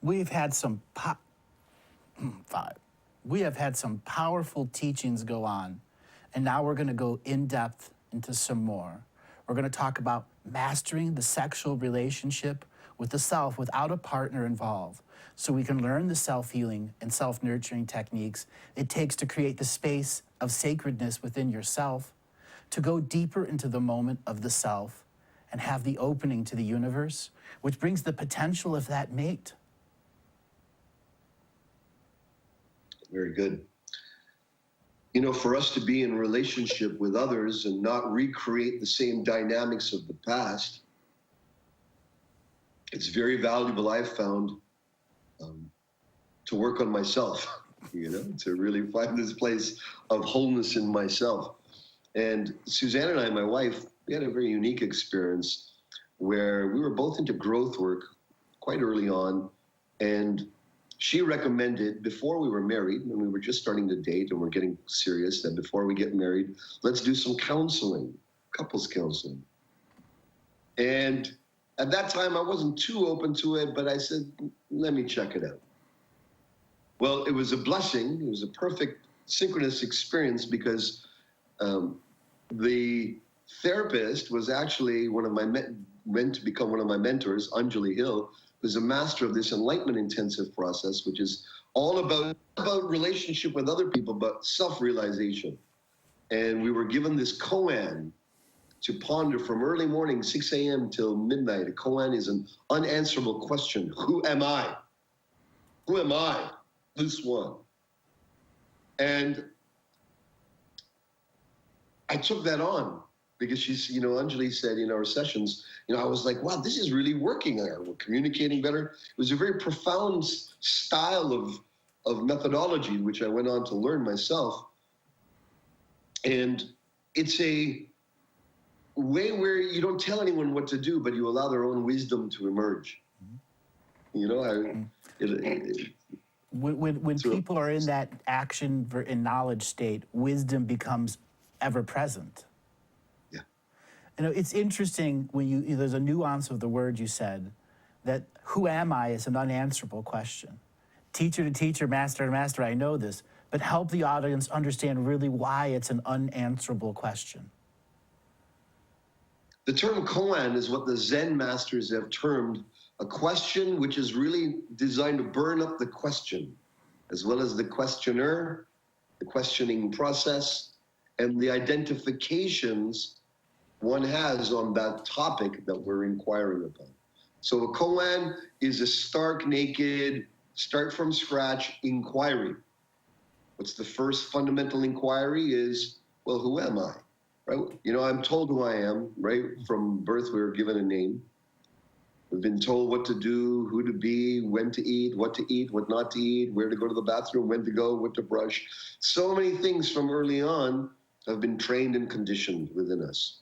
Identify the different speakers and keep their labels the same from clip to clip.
Speaker 1: We've had some five. We have had some powerful teachings go on, and now we're going to go in depth into some more. We're going to talk about mastering the sexual relationship with the self without a partner involved, so we can learn the self-healing and self-nurturing techniques it takes to create the space of sacredness within yourself, to go deeper into the moment of the self and have the opening to the universe, which brings the potential of that mate.
Speaker 2: Very good. You know, for us to be in relationship with others and not recreate the same dynamics of the past, it's very valuable, I've found, to work on myself, you know, to really find this place of wholeness in myself. And Suzanne and I, my wife, we had a very unique experience where we were both into growth work quite early on. And she recommended, before we were married, when we were just starting to date and we're getting serious, that before we get married, let's do some counseling, couples counseling. And at that time, I wasn't too open to it, but I said, let me check it out. Well, it was a blessing. It was a perfect synchronous experience because the therapist was actually one of my meant to become one of my mentors, Anjali Hill, who's a master of this enlightenment intensive process, which is all about relationship with other people, but self-realization. And we were given this koan to ponder from early morning, 6 a.m. till midnight. A koan is an unanswerable question. Who am I? Who am I? This one. And I took that on because she's, you know, Anjali said in our sessions, you know, I was like, wow, this is really working. We're communicating better. It was a very profound style of methodology, which I went on to learn myself. And it's a way where you don't tell anyone what to do, but you allow their own wisdom to emerge. You know,
Speaker 1: when people are in that action and knowledge state, wisdom becomes ever present.
Speaker 2: Yeah.
Speaker 1: You know, it's interesting when there's a nuance of the word you said, that who am I is an unanswerable question. Teacher to teacher, master to master, I know this, but help the audience understand really why it's an unanswerable question.
Speaker 2: The term koan is what the Zen masters have termed a question which is really designed to burn up the question, as well as the questioner, the questioning process, and the identifications one has on that topic that we're inquiring upon. So a koan is a stark, naked, start from scratch inquiry. What's the first fundamental inquiry is, well, who am I? Right? You know, I'm told who I am, right? From birth, we were given a name. We've been told what to do, who to be, when to eat, what not to eat, where to go to the bathroom, when to go, what to brush. So many things from early on have been trained and conditioned within us.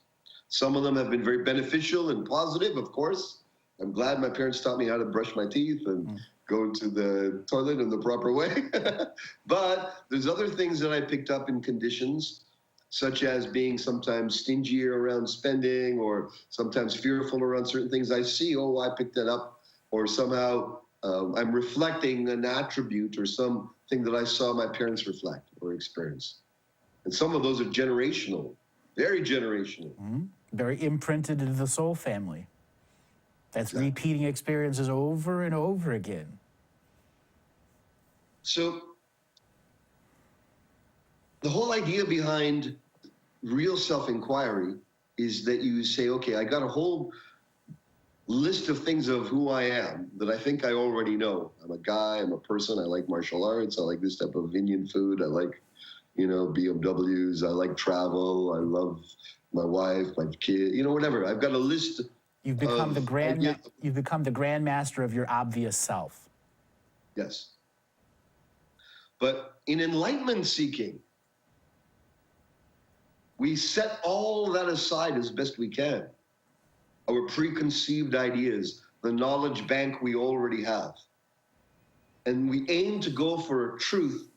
Speaker 2: Some of them have been very beneficial and positive, of course. I'm glad my parents taught me how to brush my teeth and go to the toilet in the proper way. But there's other things that I picked up in conditions, such as being sometimes stingy around spending or sometimes fearful around certain things. I see, oh, I picked that up, or somehow I'm reflecting an attribute or something that I saw my parents reflect or experience. And some of those are generational, very generational.
Speaker 1: Mm-hmm. Very imprinted into the soul family. That's exactly. Repeating experiences over and over again.
Speaker 2: So the whole idea behind real self-inquiry is that you say, okay, I got a whole list of things of who I am that I think I already know. I'm a guy, I'm a person, I like martial arts, I like this type of Indian food, I like, you know, BMWs, I like travel, I love my wife, my kid, you know, whatever. I've got a list.
Speaker 1: You've become the grandmaster of your obvious self.
Speaker 2: Yes. But in enlightenment seeking, we set all that aside as best we can. Our preconceived ideas, the knowledge bank we already have. And we aim to go for a truth,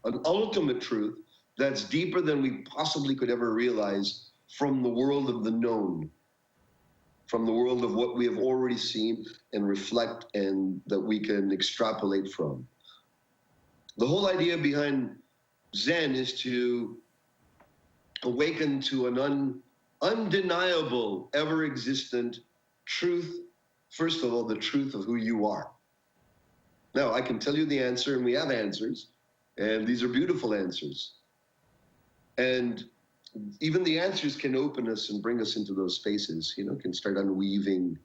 Speaker 2: an ultimate truth, that's deeper than we possibly could ever realize from the world of the known. from the world of what we have already seen and reflect and that we can extrapolate from. The whole idea behind Zen is to awaken to an undeniable, ever-existent truth. First of all, the truth of who you are. Now, I can tell you the answer, and we have answers, and these are beautiful answers. And even the answers can open us and bring us into those spaces, you know, can start unweaving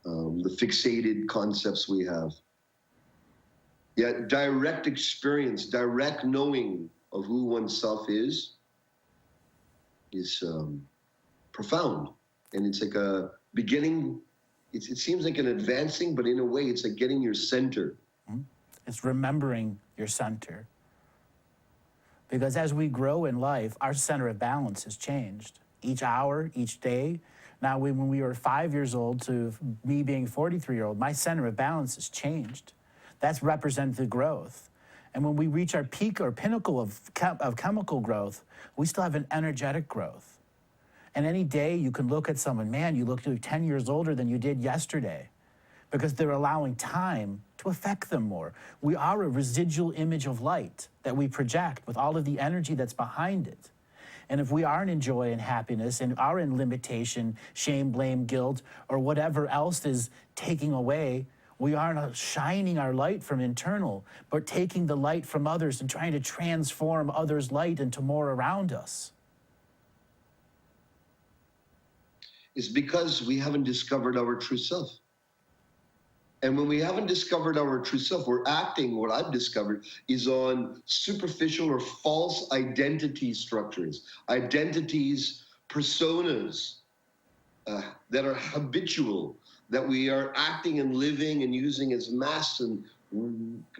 Speaker 2: the fixated concepts we have. Yet direct experience, direct knowing of who oneself is profound. And it's like a beginning, it seems like an advancing, but in a way it's like getting your center.
Speaker 1: It's remembering your center. Because as we grow in life, our center of balance has changed. Each hour, each day. Now, when we were 5 years old to me being 43-year-old, my center of balance has changed. That's represented the growth. And when we reach our peak or pinnacle of chemical growth, we still have an energetic growth. And any day you can look at someone, man, you look 10 years older than you did yesterday, because they're allowing time to affect them more. We are a residual image of light that we project with all of the energy that's behind it. And if we aren't in joy and happiness and are in limitation, shame, blame, guilt, or whatever else is taking away, we aren't shining our light from internal, but taking the light from others and trying to transform others' light into more around us.
Speaker 2: It's because we haven't discovered our true self. And when we haven't discovered our true self, we're acting, what I've discovered, is on superficial or false identity structures, identities, personas that are habitual, that we are acting and living and using as masks and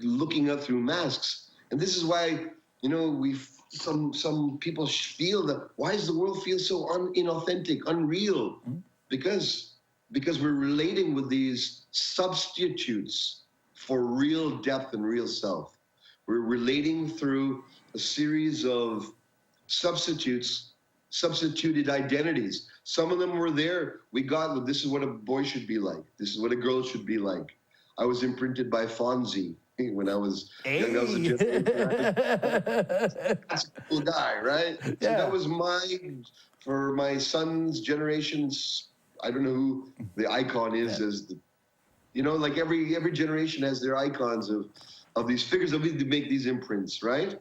Speaker 2: looking up through masks. And this is why, you know, some people feel that, why does the world feel so inauthentic, unreal? Because we're relating with these substitutes for real depth and real self. We're relating through a series of substituted identities. Some of them were there. We got, this is what a boy should be like. This is what a girl should be like. I was imprinted by Fonzie when I was young. I was a generation. That's a cool guy, right? Yeah. So that was for my son's generations. I don't know who the icon is, as the, you know, like every generation has their icons of these figures that need to make these imprints, right?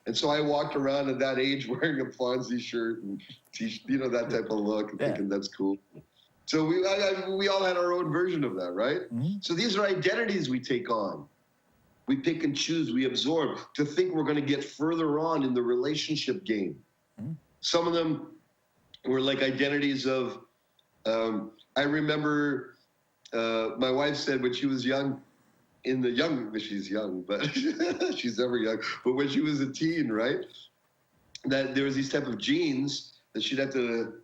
Speaker 2: And so I walked around at that age wearing a Fonzie shirt and you know, that type of look, and thinking that's cool. So we all had our own version of that, right? So these are identities we take on. We pick and choose, we absorb to think we're going to get further on in the relationship game. Some of them were like identities of, I remember my wife said when she was young, she's young, but she's ever young, but when she was a teen, right, that there was these type of jeans that she'd have to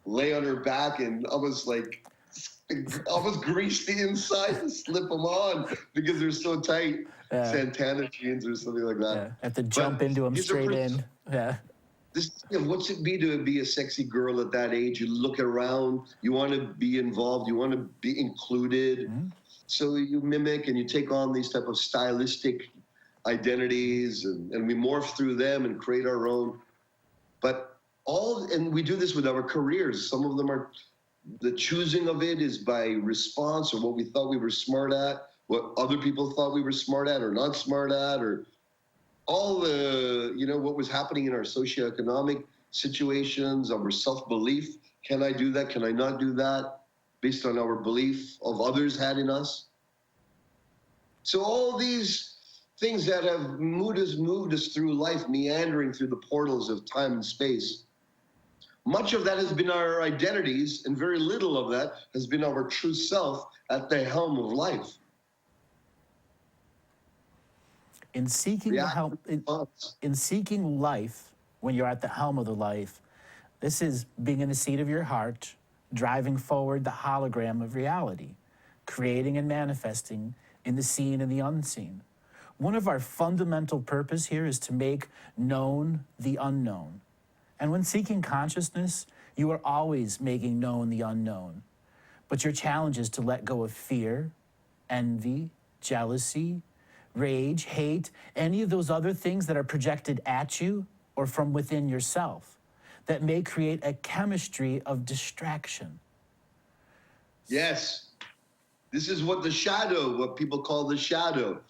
Speaker 2: lay on her back and almost grease the inside to slip them on because they're so tight. Santana jeans or something like that.
Speaker 1: Have to jump into them straight in.
Speaker 2: What's it be to be a sexy girl at that age? You look around, you want to be involved, you want to be included. So you mimic and you take on these type of stylistic identities and we morph through them and create our own. And we do this with our careers. Some of them are, the choosing of it is by response or what we thought we were smart at, what other people thought we were smart at or not smart at, or all the, you know, what was happening in our socioeconomic situations, our self-belief. Can I do that? Can I not do that? Based on our belief of others had in us. So all these things that have moved us through life, meandering through the portals of time and space, much of that has been our identities, and very little of that has been our true self at the helm of life.
Speaker 1: In seeking in seeking life, when you're at the helm of the life, this is being in the seat of your heart, driving forward the hologram of reality, creating and manifesting in the seen and the unseen. One of our fundamental purpose here is to make known the unknown. And when seeking consciousness, you are always making known the unknown. But your challenge is to let go of fear, envy, jealousy, rage, hate, any of those other things that are projected at you or from within yourself that may create a chemistry of distraction.
Speaker 2: Yes. This is what people call the shadow.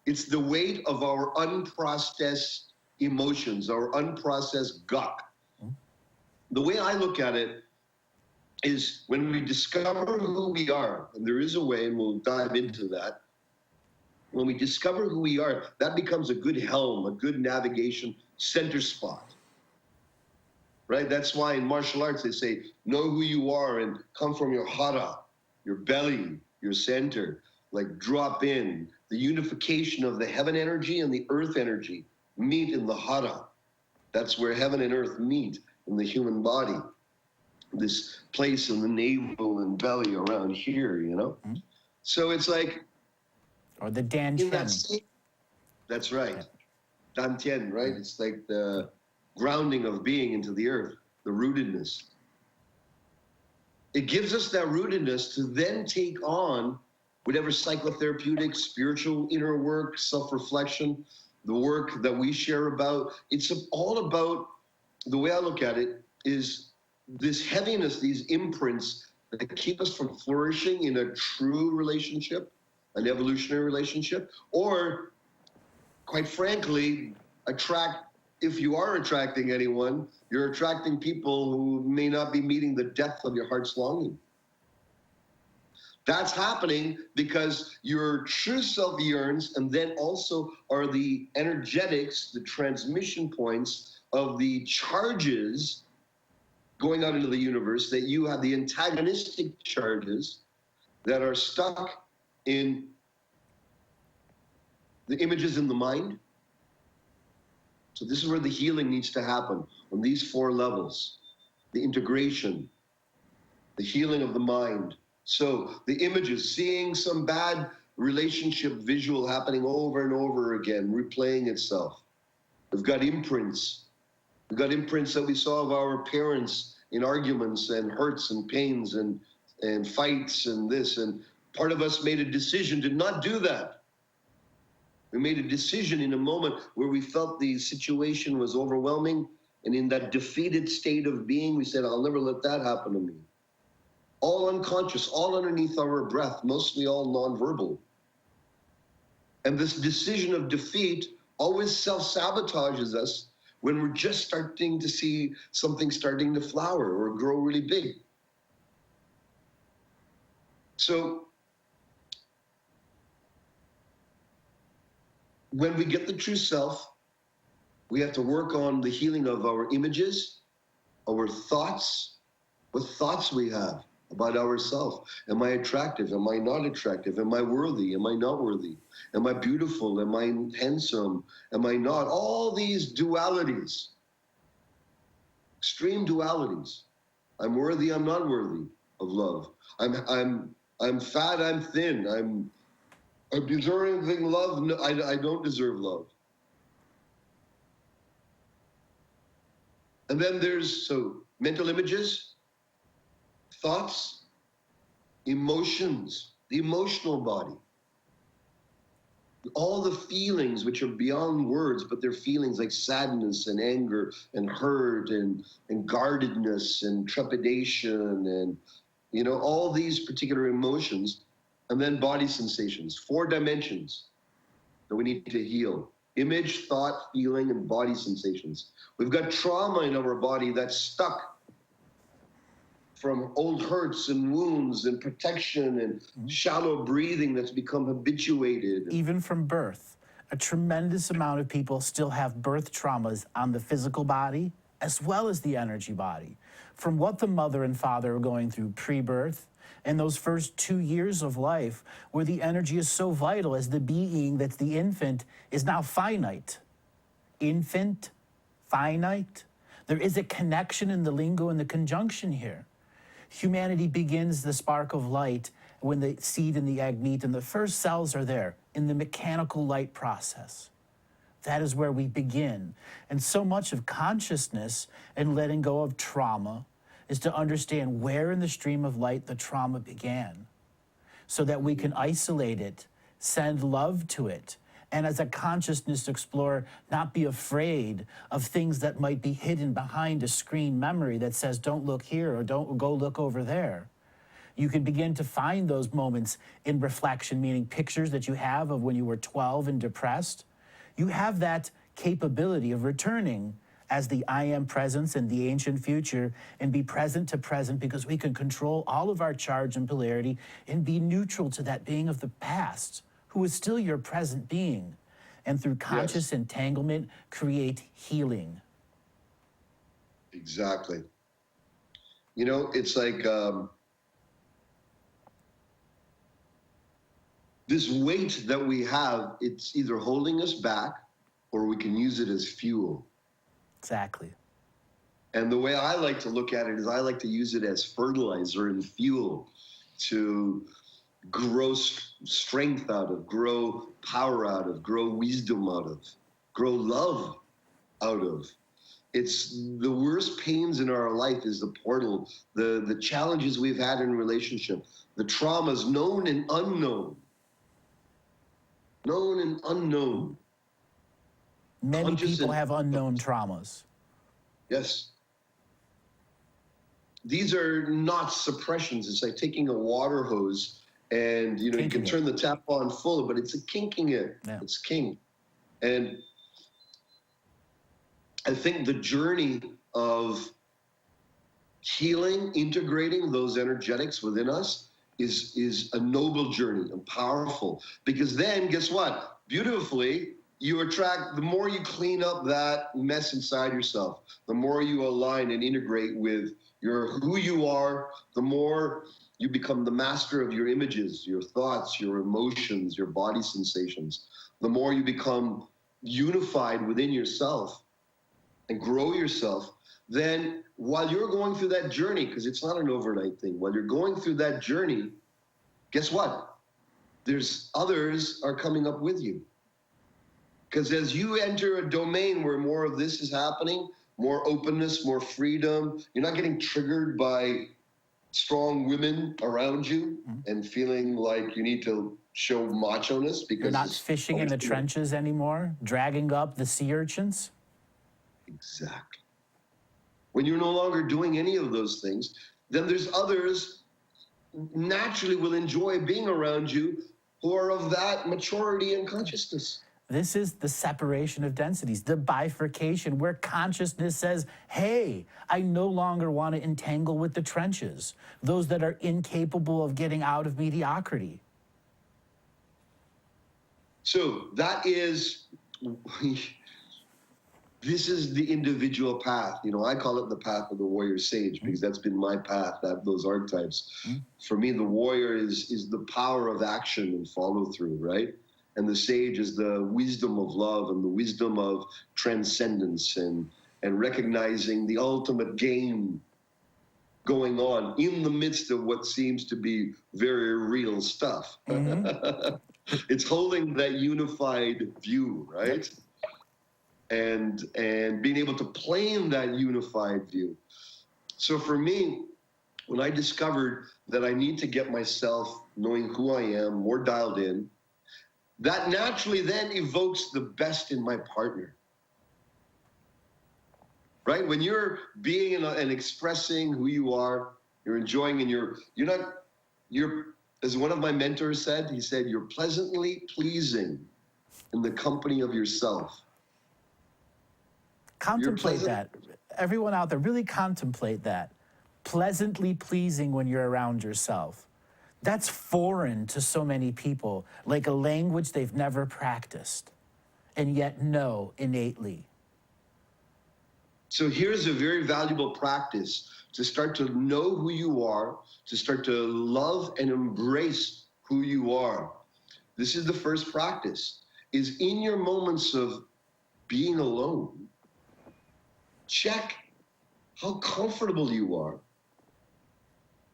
Speaker 2: It's the weight of our unprocessed emotions, our unprocessed guk. The way I look at it is when we discover who we are, and there is a way, and we'll dive into that. When we discover who we are, that becomes a good helm, a good navigation center spot. Right? That's why in martial arts they say, know who you are and come from your hara, your belly, your center. Like drop in. The unification of the heaven energy and the earth energy meet in the hara. That's where heaven and earth meet in the human body. This place in the navel and belly around here, you know? Mm-hmm. So it's like...
Speaker 1: Or the Dantian.
Speaker 2: That's right. Dantian, right? It's like the grounding of being into the earth, the rootedness. It gives us that rootedness to then take on whatever psychotherapeutic, spiritual inner work, self-reflection, the work that we share about. It's all about, the way I look at it, is this heaviness, these imprints that keep us from flourishing in a true relationship, an evolutionary relationship, or, quite frankly, if you are attracting anyone, you're attracting people who may not be meeting the depth of your heart's longing. That's happening because your true self yearns, and then also are the energetics, the transmission points of the charges going out into the universe, that you have the antagonistic charges that are stuck in the images in the mind. So this is where the healing needs to happen, on these 4 levels. The integration, the healing of the mind. So the images, seeing some bad relationship visual happening over and over again, replaying itself. We've got imprints. We've got imprints that we saw of our parents in arguments and hurts and pains and fights and this. And part of us made a decision to not do that. We made a decision in a moment where we felt the situation was overwhelming, and in that defeated state of being, we said, I'll never let that happen to me. All unconscious, all underneath our breath, mostly all nonverbal. And this decision of defeat always self-sabotages us when we're just starting to see something starting to flower or grow really big. So when we get the true self, we have to work on the healing of our images, our thoughts, what thoughts we have about ourselves. Am I attractive? Am I not attractive? Am I worthy? Am I not worthy? Am I beautiful? Am I handsome? Am I not? All these dualities, extreme dualities. I'm worthy, I'm not worthy of love. I'm fat, I'm thin. I'm deserving love. No, I don't deserve love. And then there's mental images, thoughts, emotions, the emotional body. All the feelings which are beyond words, but they're feelings like sadness and anger and hurt and guardedness and trepidation and, you know, all these particular emotions. And then body sensations, 4 dimensions that we need to heal. Image, thought, feeling, and body sensations. We've got trauma in our body that's stuck from old hurts and wounds and protection and shallow breathing that's become habituated.
Speaker 1: Even from birth, a tremendous amount of people still have birth traumas on the physical body as well as the energy body. From what the mother and father are going through pre-birth and those first 2 years of life, where the energy is so vital as the being that's the infant is now finite. Infant, finite. There is a connection in the lingo and the conjunction here. Humanity begins the spark of light when the seed and the egg meet, and the first cells are there in the mechanical light process. That is where we begin. And so much of consciousness and letting go of trauma is to understand where in the stream of light the trauma began so that we can isolate it, send love to it, and as a consciousness explorer, not be afraid of things that might be hidden behind a screen memory that says, don't look here or don't go look over there. You can begin to find those moments in reflection, meaning pictures that you have of when you were 12 and depressed. You have that capability of returning as the I am presence in the ancient future and be present to present, because we can control all of our charge and polarity and be neutral to that being of the past, who is still your present being, and through conscious entanglement, create healing.
Speaker 2: Exactly. You know, it's like this weight that we have, it's either holding us back or we can use it as fuel.
Speaker 1: Exactly.
Speaker 2: And the way I like to look at it is I like to use it as fertilizer and fuel to grow strength out of, grow power out of, grow wisdom out of, grow love out of. It's the worst pains in our life is the portal, the challenges we've had in relationship, the traumas known and unknown. Known and unknown.
Speaker 1: Many people have unknown traumas.
Speaker 2: Yes. These are not suppressions. It's like taking a water hose and, you know, you can turn the tap on full, but it's a kinking it. Yeah. It's king. And I think the journey of healing, integrating those energetics within us is a noble journey and powerful, because then guess what? Beautifully, you attract, the more you clean up that mess inside yourself, the more you align and integrate with who you are, the more you become the master of your images, your thoughts, your emotions, your body sensations, the more you become unified within yourself and grow yourself. Then while you're going through that journey, because it's not an overnight thing, while you're going through that journey, guess what? There's others are coming up with you. Because as you enter a domain where more of this is happening, more openness, more freedom, you're not getting triggered by strong women around you and feeling like you need to show macho-ness. Because
Speaker 1: you're not fishing in the trenches anymore, dragging up the sea urchins.
Speaker 2: Exactly. When you're no longer doing any of those things, then there's others naturally will enjoy being around you who are of that maturity and consciousness.
Speaker 1: This is the separation of densities, the bifurcation, where consciousness says, hey, I no longer want to entangle with the trenches, those that are incapable of getting out of mediocrity.
Speaker 2: So that is, this is the individual path. You know, I call it the path of the warrior sage, because that's been my path, those archetypes. For me, the warrior is the power of action and follow through, right? And the sage is the wisdom of love and the wisdom of transcendence and recognizing the ultimate game going on in the midst of what seems to be very real stuff. It's holding that unified view, right? And being able to plane that unified view. So for me, when I discovered that I need to get myself knowing who I am, more dialed in, that naturally then evokes the best in my partner. Right? When you're being and expressing who you are, you're enjoying, and you're as one of my mentors said, he said, you're pleasantly pleasing in the company of yourself.
Speaker 1: Contemplate that. Everyone out there, really contemplate that. Pleasantly pleasing when you're around yourself. That's foreign to so many people, like a language they've never practiced, and yet know innately.
Speaker 2: So here's a very valuable practice to start to know who you are, to start to love and embrace who you are. This is the first practice, is in your moments of being alone, check how comfortable you are,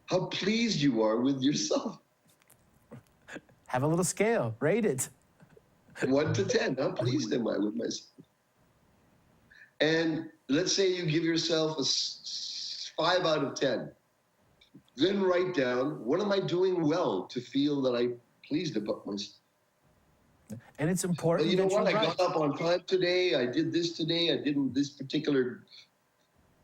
Speaker 2: how pleased you are with yourself.
Speaker 1: Have a little scale, rate it.
Speaker 2: 1 to 10, how pleased am I with myself? And let's say you give yourself a 5 out of 10. Then write down, what am I doing well to feel that I pleased about myself?
Speaker 1: And it's important.
Speaker 2: You know what? I
Speaker 1: write.
Speaker 2: got up on time today. I did this today. I did this particular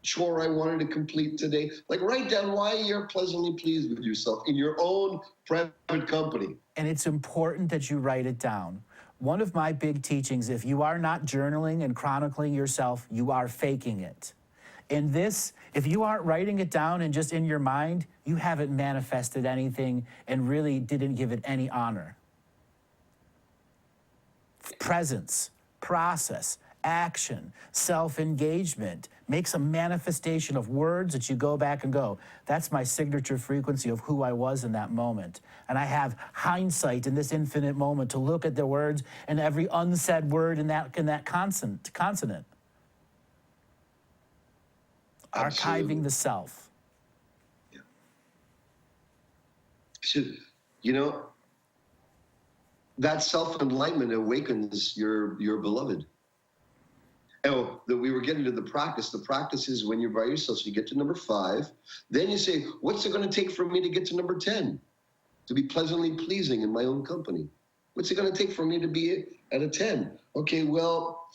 Speaker 2: chore I wanted to complete today. Like, write down why you're pleasantly pleased with yourself in your own private company.
Speaker 1: And it's important that you write it down. One of my big teachings, if you are not journaling and chronicling yourself, you are faking it. In this, if you aren't writing it down and just in your mind, you haven't manifested anything and really didn't give it any honor. Presence, process, action, self-engagement makes a manifestation of words that you go back and go, that's my signature frequency of who I was in that moment. And I have hindsight in this infinite moment to look at the words and every unsaid word in that consonant.
Speaker 2: Absolutely.
Speaker 1: Archiving the self.
Speaker 2: Yeah. So, you know, that self-enlightenment awakens your beloved. Oh, that we were getting to the practice. The practice is when you're by yourself, so you get to number 5. Then you say, what's it going to take for me to get to number 10? To be pleasantly pleasing in my own company. What's it going to take for me to be at a 10? Okay, well,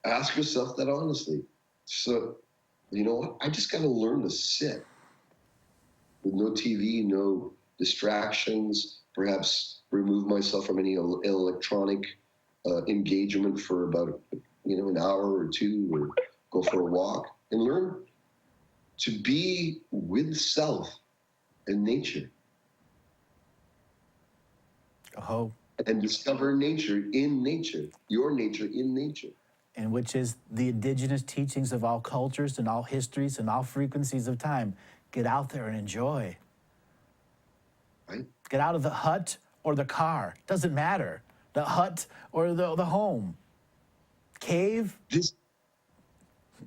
Speaker 2: ask yourself that honestly. So, you know what? I just got to learn to sit with no TV, no distractions, perhaps remove myself from any electronic engagement for about an hour or 2, or go for a walk, and learn to be with self and nature.
Speaker 1: Oh.
Speaker 2: And discover nature in nature, your nature in nature.
Speaker 1: And which is the indigenous teachings of all cultures and all histories and all frequencies of time. Get out there and enjoy.
Speaker 2: Right?
Speaker 1: Get out of the hut or the car. Doesn't matter. The hut or the home. Cave.
Speaker 2: This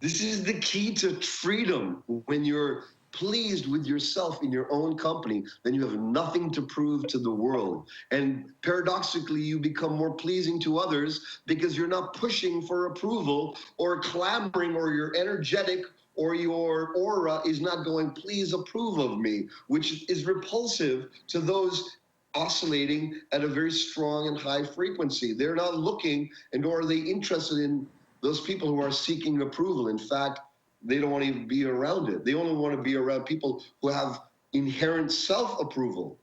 Speaker 2: is the key to freedom. When you're pleased with yourself in your own company, then you have nothing to prove to the world. And paradoxically, you become more pleasing to others because you're not pushing for approval or clamoring, or you're energetic, or your aura is not going, please approve of me, which is repulsive to those oscillating at a very strong and high frequency. They're not looking, and nor are they interested in those people who are seeking approval. In fact, they don't want to even be around it. They only want to be around people who have inherent self-approval.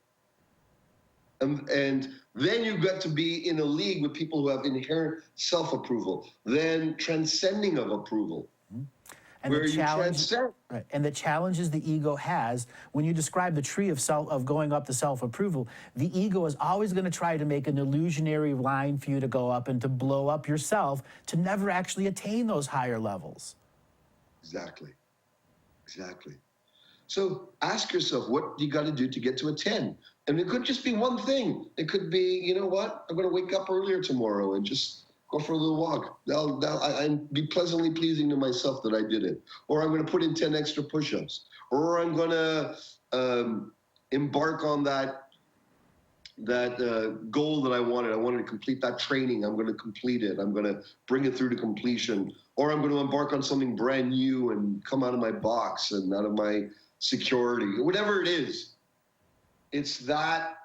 Speaker 2: And then you got to be in a league with people who have inherent self-approval, then transcending of approval.
Speaker 1: And
Speaker 2: where
Speaker 1: the
Speaker 2: you
Speaker 1: challenge,
Speaker 2: transcend.
Speaker 1: right, and the challenges the ego has, when you describe the tree of going up to self-approval, the ego is always going to try to make an illusionary line for you to go up and to blow up yourself to never actually attain those higher levels.
Speaker 2: Exactly. So ask yourself, what you got to do to get to a 10? And it could just be one thing. It could be, you know what? I'm going to wake up earlier tomorrow and just go for a little walk. I'd be pleasantly pleasing to myself that I did it. Or I'm going to put in 10 extra push-ups. Or I'm going to embark on that goal that I wanted. I wanted to complete that training. I'm going to complete it. I'm going to bring it through to completion. Or I'm going to embark on something brand new and come out of my box and out of my security. Whatever it is, it's that,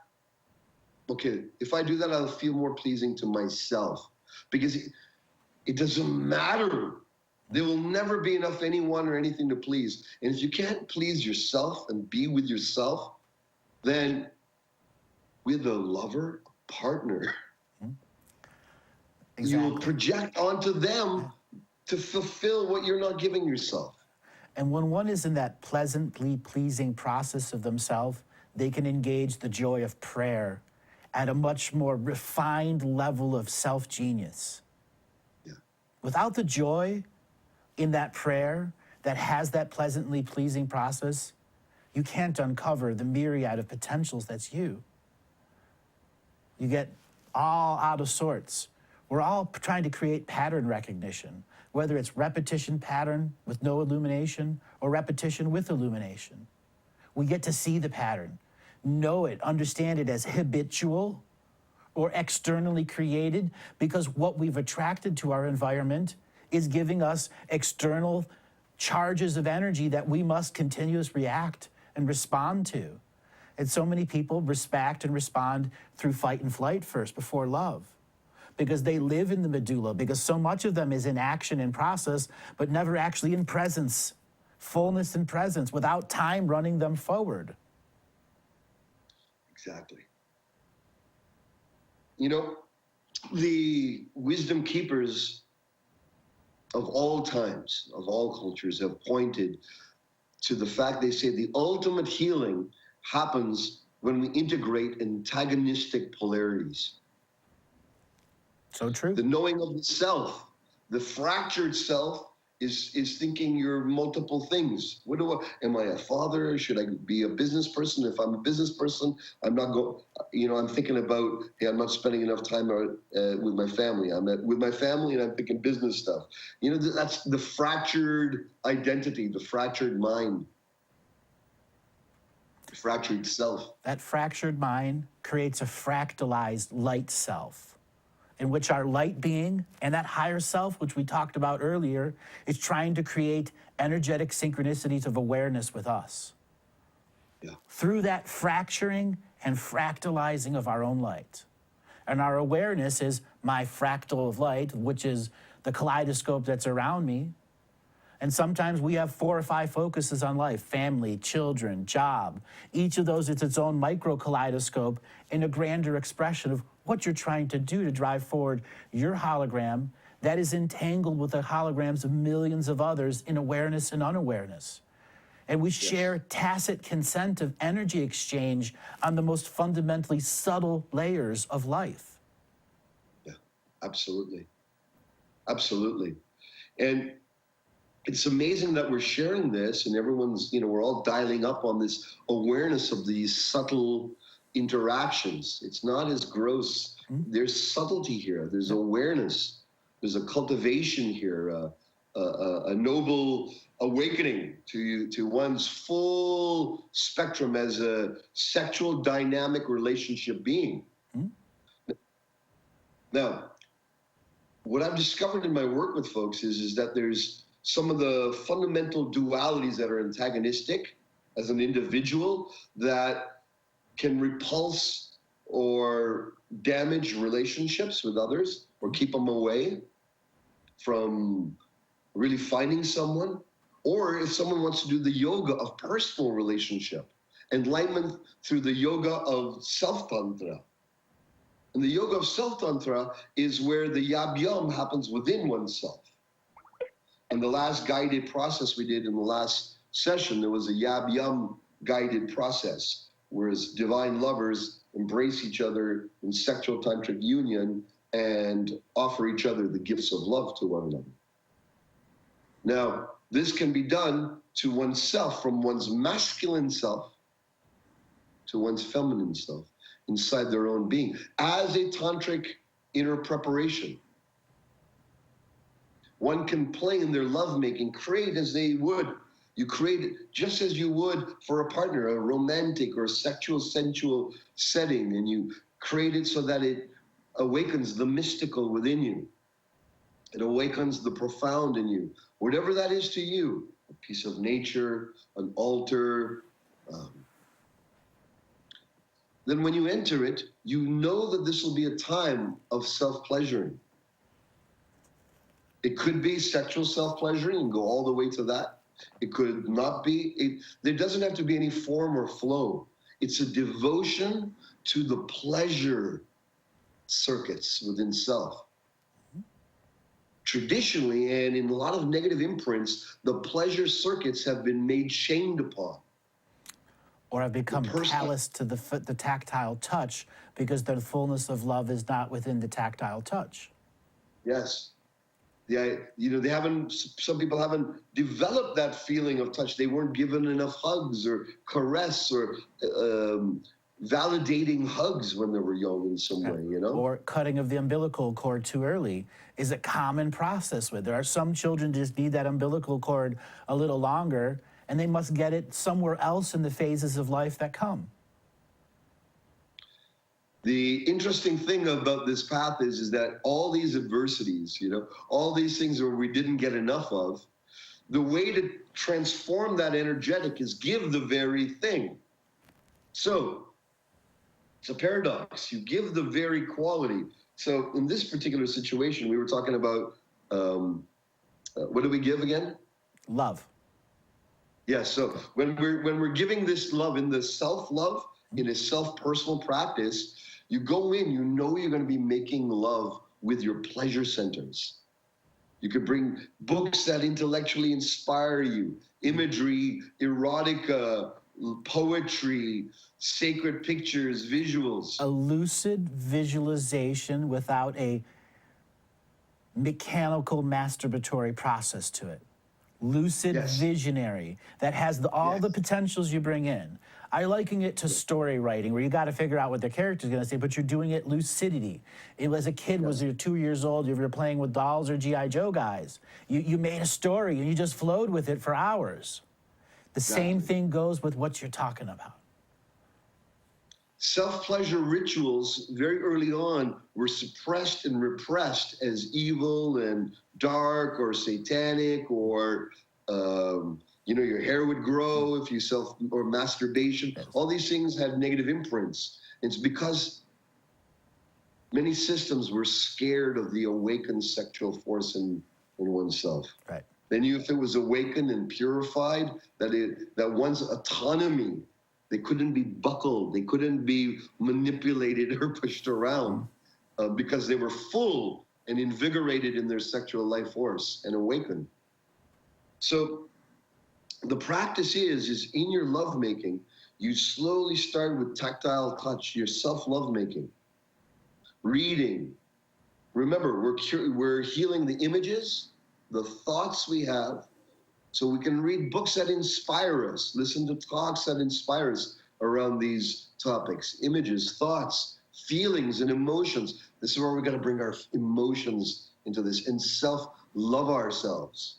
Speaker 2: okay, if I do that, I'll feel more pleasing to myself. Because it doesn't matter. There will never be enough anyone or anything to please. And if you can't please yourself and be with yourself, then with a lover, a partner,
Speaker 1: Exactly.
Speaker 2: you will project onto them to fulfill what you're not giving yourself.
Speaker 1: And when one is in that pleasantly pleasing process of themselves, they can engage the joy of prayer at a much more refined level of self-genius.
Speaker 2: Yeah.
Speaker 1: Without the joy in that prayer that has that pleasantly pleasing process, you can't uncover the myriad of potentials that's you. You get all out of sorts. We're all trying to create pattern recognition, whether it's repetition pattern with no illumination or repetition with illumination. We get to see the pattern, know it, understand it as habitual or externally created, because what we've attracted to our environment is giving us external charges of energy that we must continuously react and respond to. And so many people respect and respond through fight and flight first before love, because they live in the medulla, because so much of them is in action and process, but never actually in presence, fullness and presence, without time running them forward.
Speaker 2: Exactly. You know, the wisdom keepers of all times, of all cultures, have pointed to the fact, they say the ultimate healing happens when we integrate antagonistic polarities.
Speaker 1: So true.
Speaker 2: The knowing of the self, the fractured self, is thinking you're multiple things. Am I a father? Should I be a business person? If I'm a business person, I'm not going, I'm thinking about, hey, I'm not spending enough time with my family. With my family and I'm thinking business stuff. That's the fractured identity, the fractured mind, the fractured self.
Speaker 1: That fractured mind creates a fractalized light self, in which our light being and that higher self, which we talked about earlier, is trying to create energetic synchronicities of awareness with us.
Speaker 2: Yeah.
Speaker 1: Through that fracturing and fractalizing of our own light. And our awareness is my fractal of light, which is the kaleidoscope that's around me. And sometimes we have 4 or 5 focuses on life: family, children, job. Each of those is its own micro kaleidoscope in a grander expression of what you're trying to do to drive forward your hologram that is entangled with the holograms of millions of others in awareness and unawareness. And we share tacit consent of energy exchange on the most fundamentally subtle layers of life.
Speaker 2: Yeah, absolutely. Absolutely. And it's amazing that we're sharing this and everyone's, we're all dialing up on this awareness of these subtle interactions. It's not as gross. There's subtlety here. There's awareness. There's a cultivation here, a noble awakening to one's full spectrum as a sexual dynamic relationship being. Now, what I've discovered in my work with folks is that there's some of the fundamental dualities that are antagonistic as an individual that can repulse or damage relationships with others or keep them away from really finding someone. Or if someone wants to do the yoga of personal relationship, enlightenment through the yoga of self-tantra. And the yoga of self-tantra is where the yab-yum happens within oneself. And the last guided process we did in the last session, there was a yab-yum guided process, whereas divine lovers embrace each other in sexual tantric union and offer each other the gifts of love to one another. Now, this can be done to oneself, from one's masculine self to one's feminine self, inside their own being, as a tantric inner preparation. One can play in their lovemaking, create as they would. You create it just as you would for a partner, a romantic or sexual, sensual setting, and you create it so that it awakens the mystical within you. It awakens the profound in you. Whatever that is to you, a piece of nature, an altar. Then when you enter it, you know that this will be a time of self-pleasuring. It could be sexual self-pleasuring and go all the way to that. It could not be. There doesn't have to be any form or flow. It's a devotion to the pleasure circuits within self. Traditionally, and in a lot of negative imprints, the pleasure circuits have been made shamed upon.
Speaker 1: Or have become callous to the tactile touch because the fullness of love is not within the tactile touch.
Speaker 2: Yes. They haven't, some people haven't developed that feeling of touch. They weren't given enough hugs or caress or validating hugs when they were young in some way,
Speaker 1: Or cutting of the umbilical cord too early is a common process with. There are some children just need that umbilical cord a little longer, and they must get it somewhere else in the phases of life that come.
Speaker 2: The interesting thing about this path is that all these adversities, all these things where we didn't get enough of, the way to transform that energetic is give the very thing. So it's a paradox. You give the very quality. So in this particular situation, we were talking about, what do we give again?
Speaker 1: Love.
Speaker 2: Yeah, so when we're giving this love in the self-love, in a self-personal practice, you go in, you know you're going to be making love with your pleasure centers. You could bring books that intellectually inspire you, imagery, erotica, poetry, sacred pictures, visuals.
Speaker 1: A lucid visualization without a mechanical masturbatory process to it. Lucid visionary that has all the potentials you bring in. I liken it to story writing, where you got to figure out what the character's going to say, but you're doing it lucidity. It was a kid, was you're 2 years old, if you're playing with dolls or G.I. Joe guys, you made a story and you just flowed with it for hours. The same thing goes with what you're talking about.
Speaker 2: Self-pleasure rituals very early on were suppressed and repressed as evil and dark or satanic, or your hair would grow if you or masturbation. All these things had negative imprints. It's because many systems were scared of the awakened sexual force in oneself.
Speaker 1: Right.
Speaker 2: They knew if it was awakened and purified, that one's autonomy, they couldn't be buckled, they couldn't be manipulated or pushed around, because they were full and invigorated in their sexual life force and awakened. So the practice is in your lovemaking, you slowly start with tactile touch, your self-lovemaking, reading. Remember, we're healing the images, the thoughts we have, so we can read books that inspire us, listen to talks that inspire us around these topics, images, thoughts, feelings, and emotions. This is where we're going to bring our emotions into this and self-love ourselves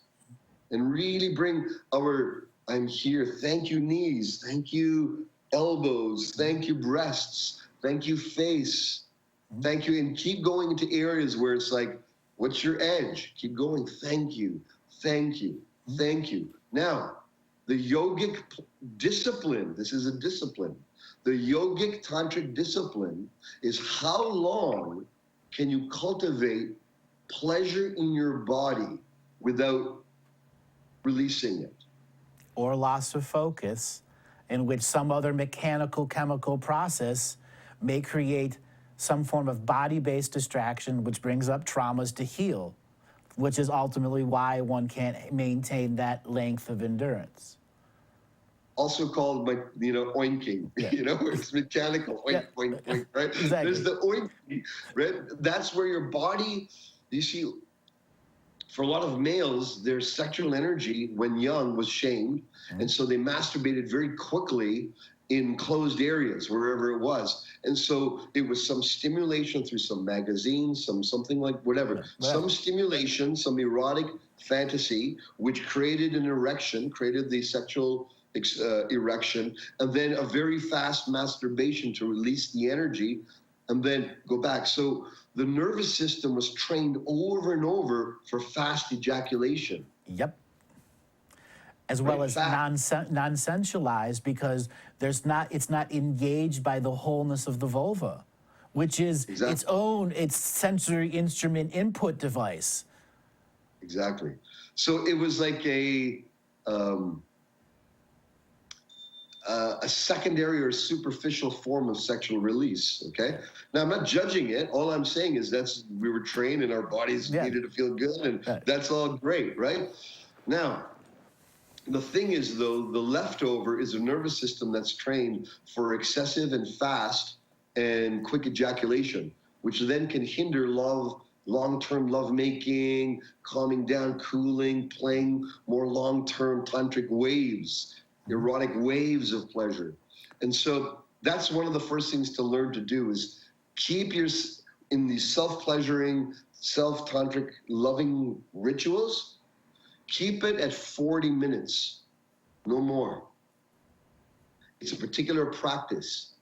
Speaker 2: and really bring our, I'm here, thank you knees, thank you elbows, thank you breasts, thank you face, thank you, and keep going into areas where it's like, what's your edge? Keep going, thank you, thank you, thank you. Now, the yogic discipline, this is a discipline. The yogic tantric discipline is how long can you cultivate pleasure in your body without releasing it?
Speaker 1: Or loss of focus, in which some other mechanical chemical process may create some form of body-based distraction, which brings up traumas to heal, which is ultimately why one can't maintain that length of endurance.
Speaker 2: Also called, oinking, where it's mechanical, oink, oink, oink, right?
Speaker 1: Exactly.
Speaker 2: There's the oinking, right? That's where your body, you see, for a lot of males, their sexual energy when young was shamed, and so they masturbated very quickly in closed areas, wherever it was. And so it was some stimulation through some magazines, something like whatever, some stimulation, some erotic fantasy, which created an erection, created the sexual erection, and then a very fast masturbation to release the energy and then go back. So the nervous system was trained over and over for fast ejaculation.
Speaker 1: Yep. As well as non-sensualized, because it's not engaged by the wholeness of the vulva, which is its sensory instrument input device.
Speaker 2: Exactly. So it was like a secondary or superficial form of sexual release, okay? Now, I'm not judging it. All I'm saying is we were trained and our bodies needed to feel good, and that's all great, right? Now, the thing is, though, the leftover is a nervous system that's trained for excessive and fast and quick ejaculation, which then can hinder long-term lovemaking, calming down, cooling, playing more long-term tantric waves, erotic waves of pleasure. And so that's one of the first things to learn to do is keep in these self-pleasuring, self-tantric loving rituals, keep it at 40 minutes, no more. It's a particular practice.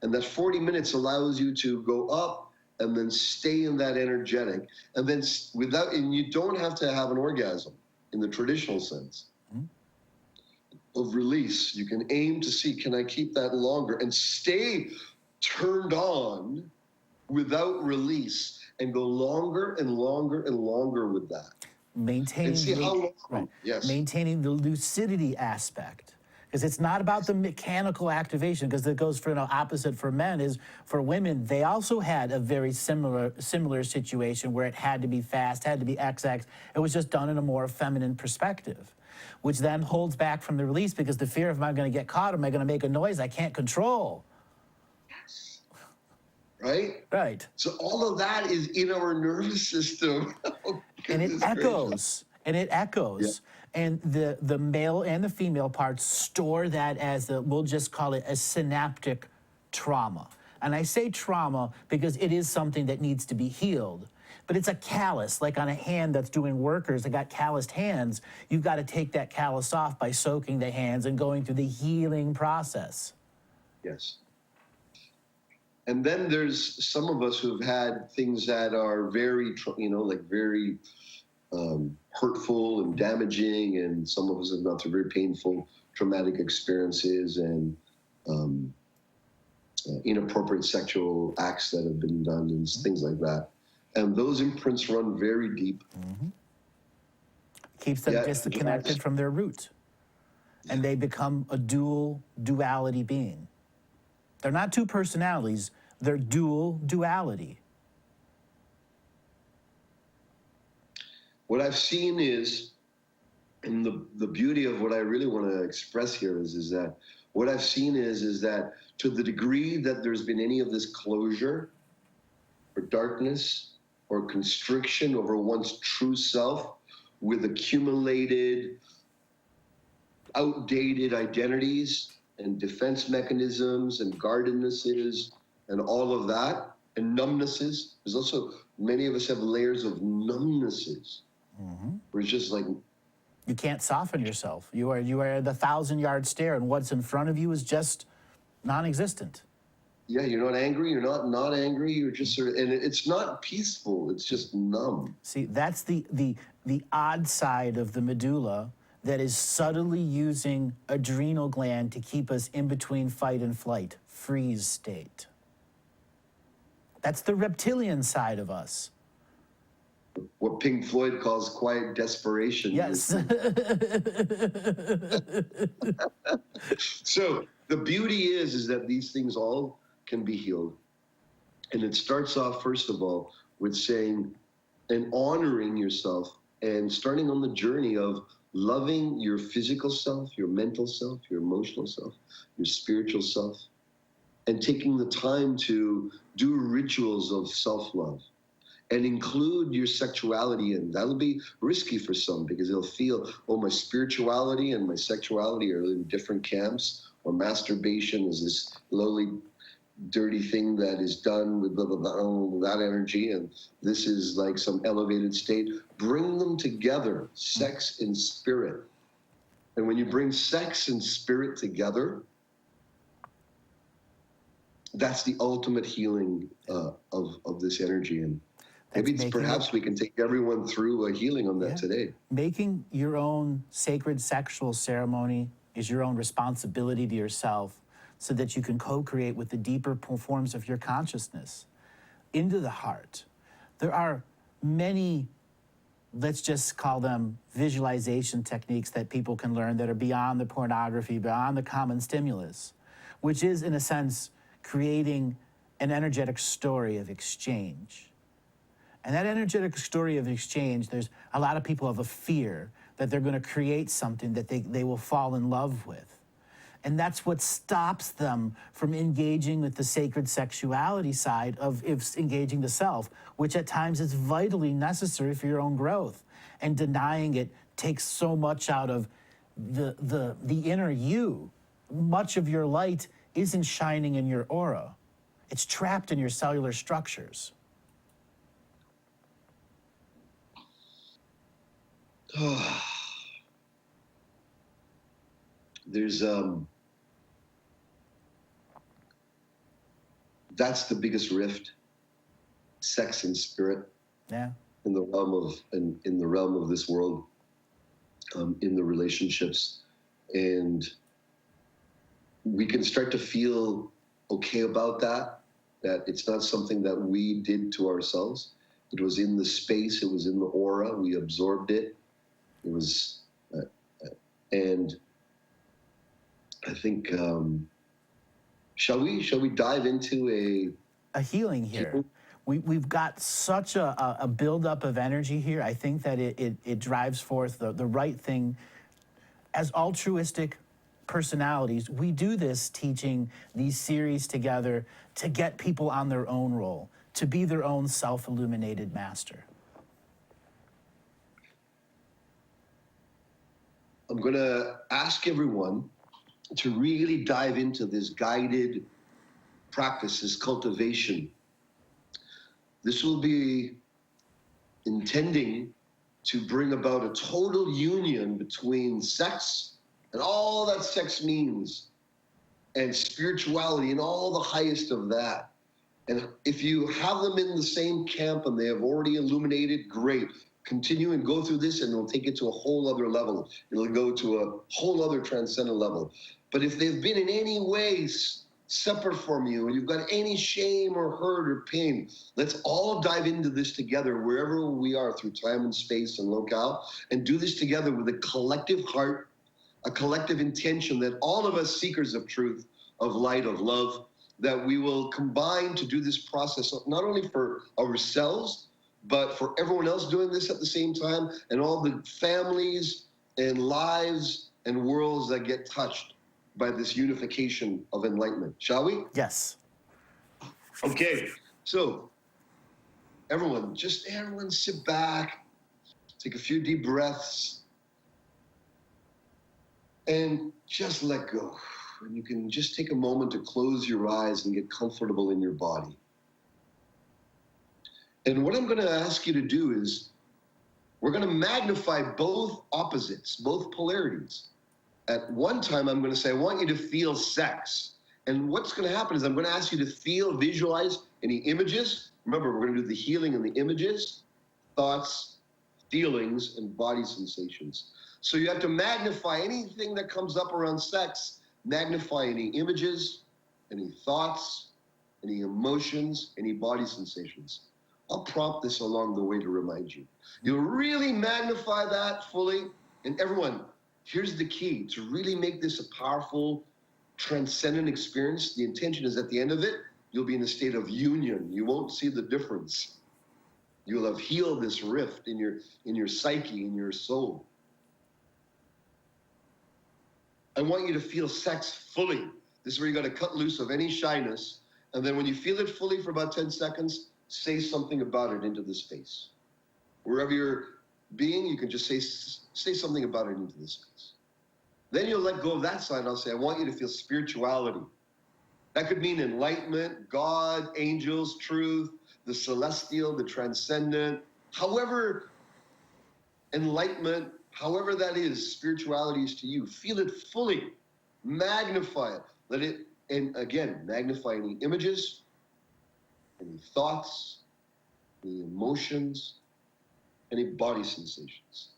Speaker 2: And that 40 minutes allows you to go up and then stay in that energetic. And then and you don't have to have an orgasm. in the traditional sense of release. You can aim to see, can I keep that longer and stay turned on without release and go longer and longer and longer with that.
Speaker 1: Maintaining,
Speaker 2: and see how long.
Speaker 1: right.
Speaker 2: Yes.
Speaker 1: Maintaining the lucidity aspect. Because it's not about the mechanical activation, because it goes for the opposite for men, is for women, they also had a very similar situation where it had to be fast, had to be XX. It was just done in a more feminine perspective, which then holds back from the release because the fear of, am I going to get caught? Am I going to make a noise I can't control?
Speaker 2: Yes. Right?
Speaker 1: Right.
Speaker 2: So all of that is in our nervous system. Oh,
Speaker 1: And it
Speaker 2: goodness
Speaker 1: echoes.
Speaker 2: gracious.
Speaker 1: And it echoes.
Speaker 2: Yeah.
Speaker 1: And the male and the female parts store that as we'll just call it a synaptic trauma. And I say trauma because it is something that needs to be healed. But it's a callus, like on a hand that's doing workers that got calloused hands. You've got to take that callus off by soaking the hands and going through the healing process.
Speaker 2: Yes. And then there's some of us who've had things that are very, very hurtful and damaging, and some of us have gone through very painful, traumatic experiences and inappropriate sexual acts that have been done and things like that. And those imprints run very deep.
Speaker 1: Mm-hmm. Keeps them disconnected from their root. And they become a duality being. They're not two personalities, they're duality.
Speaker 2: What I've seen is, and the beauty of what I really want to express here is that what I've seen is that to the degree that there's been any of this closure or darkness or constriction over one's true self with accumulated, outdated identities and defense mechanisms and guardednesses and all of that, and numbnesses. There's also, many of us have layers of numbnesses. Where it's just like,
Speaker 1: you can't soften yourself. You are the 1,000-yard stare, and what's in front of you is just non-existent.
Speaker 2: Yeah, you're not angry. You're not angry. You're just sort of, and it's not peaceful. It's just numb.
Speaker 1: See, that's the odd side of the medulla that is subtly using adrenal gland to keep us in between fight and flight, freeze state. That's the reptilian side of us.
Speaker 2: What Pink Floyd calls quiet desperation.
Speaker 1: Yes.
Speaker 2: So the beauty is that these things all can be healed. And it starts off, first of all, with saying and honoring yourself and starting on the journey of loving your physical self, your mental self, your emotional self, your spiritual self, and taking the time to do rituals of self-love. And include your sexuality in. That'll be risky for some because they'll feel, oh, my spirituality and my sexuality are in different camps, or masturbation is this lowly, dirty thing that is done with blah, blah, blah, that energy, and this is like some elevated state. Bring them together, sex and spirit. And when you bring sex and spirit together, that's the ultimate healing of this energy. And maybe perhaps we can take everyone through a healing on that today.
Speaker 1: Making your own sacred sexual ceremony is your own responsibility to yourself so that you can co-create with the deeper forms of your consciousness into the heart. There are many, let's just call them visualization techniques that people can learn that are beyond the pornography, beyond the common stimulus, which is, in a sense, creating an energetic story of exchange. And that energetic story of exchange, there's a lot of people have a fear that they're going to create something that they will fall in love with. And that's what stops them from engaging with the sacred sexuality side of engaging the self, which at times is vitally necessary for your own growth. And denying it takes so much out of the inner you. Much of your light isn't shining in your aura. It's trapped in your cellular structures.
Speaker 2: There's that's the biggest rift, sex and spirit.
Speaker 1: Yeah.
Speaker 2: In the realm of this world. in the relationships. And we can start to feel okay about that it's not something that we did to ourselves. It was in the space, it was in the aura, we absorbed it. It was, and I think, shall we dive into
Speaker 1: a healing here? We've got such a buildup of energy here. I think that it drives forth the right thing. As altruistic personalities, we do this teaching these series together to get people on their own role, to be their own self-illuminated master.
Speaker 2: I'm going to ask everyone to really dive into this guided practice, this cultivation. This will be intending to bring about a total union between sex and all that sex means, and spirituality and all the highest of that. And if you have them in the same camp and they have already illuminated, great. Continue and go through this, and it'll take it to a whole other level. It'll go to a whole other transcendent level. But if they've been in any way separate from you, and you've got any shame or hurt or pain, let's all dive into this together wherever we are through time and space and locale, and do this together with a collective heart, a collective intention that all of us seekers of truth, of light, of love, that we will combine to do this process, not only for ourselves, but for everyone else doing this at the same time, and all the families and lives and worlds that get touched by this unification of enlightenment. Shall we?
Speaker 1: Yes.
Speaker 2: Okay, so everyone sit back, take a few deep breaths, and just let go. And you can just take a moment to close your eyes and get comfortable in your body. And what I'm going to ask you to do is, we're going to magnify both opposites, both polarities. At one time, I'm going to say, I want you to feel sex. And what's going to happen is I'm going to ask you to feel, visualize any images. Remember, we're going to do the healing in the images, thoughts, feelings, and body sensations. So you have to magnify anything that comes up around sex, magnify any images, any thoughts, any emotions, any body sensations. I'll prompt this along the way to remind you. You'll really magnify that fully. And everyone, here's the key. To really make this a powerful, transcendent experience, the intention is at the end of it, you'll be in a state of union. You won't see the difference. You'll have healed this rift in your psyche, in your soul. I want you to feel sex fully. This is where you got to cut loose of any shyness. And then when you feel it fully for about 10 seconds, say something about it into the space. Wherever you're being, you can just say something about it into the space. Then you'll let go of that side, and I'll say, I want you to feel spirituality. That could mean enlightenment, God, angels, truth, the celestial, the transcendent. However enlightenment, however that is, spirituality is to you. Feel it fully. Magnify it. Let it, and again, magnify any images, any thoughts, any emotions, any body sensations.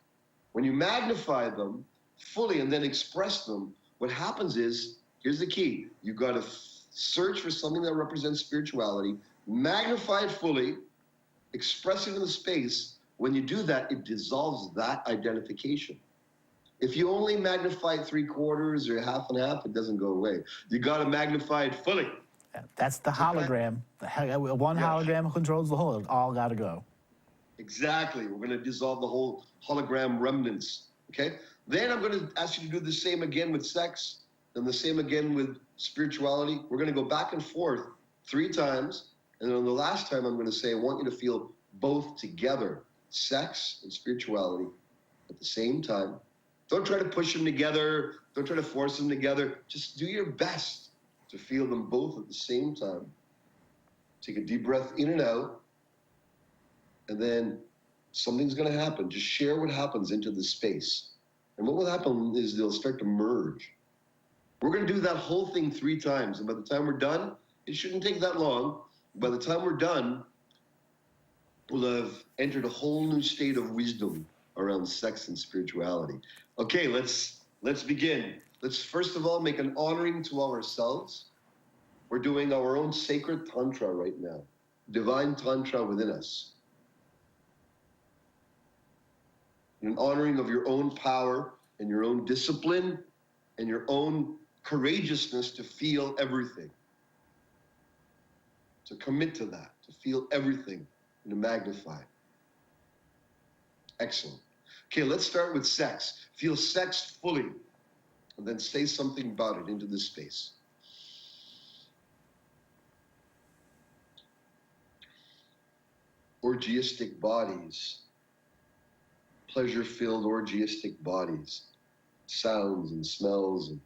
Speaker 2: When you magnify them fully and then express them, what happens is, here's the key. You've got to search for something that represents spirituality, magnify it fully, express it in the space. When you do that, it dissolves that identification. If you only magnify it 3/4 or half and half, it doesn't go away. You got to magnify it fully.
Speaker 1: That's the hologram. One hologram controls the whole. It all got to go.
Speaker 2: Exactly. We're going to dissolve the whole hologram remnants. Okay? Then I'm going to ask you to do the same again with sex, and the same again with spirituality. We're going to go back and forth 3 times. And then on the last time, I'm going to say, I want you to feel both together, sex and spirituality, at the same time. Don't try to push them together. Don't try to force them together. Just do your best to feel them both at the same time. Take a deep breath in and out. And then something's going to happen. Just share what happens into the space. And what will happen is they'll start to merge. We're going to do that whole thing 3 times. And by the time we're done, it shouldn't take that long. By the time we're done, we'll have entered a whole new state of wisdom. around sex and spirituality. Okay, let's begin. Let's first of all make an honoring to ourselves. We're doing our own sacred tantra right now, divine tantra within us. An honoring of your own power and your own discipline and your own courageousness to feel everything. To commit to that, to feel everything and to magnify it. Excellent. Okay, let's start with sex. Feel sex fully and then say something about it into this space. Orgiastic bodies, pleasure-filled orgiastic bodies, sounds and smells and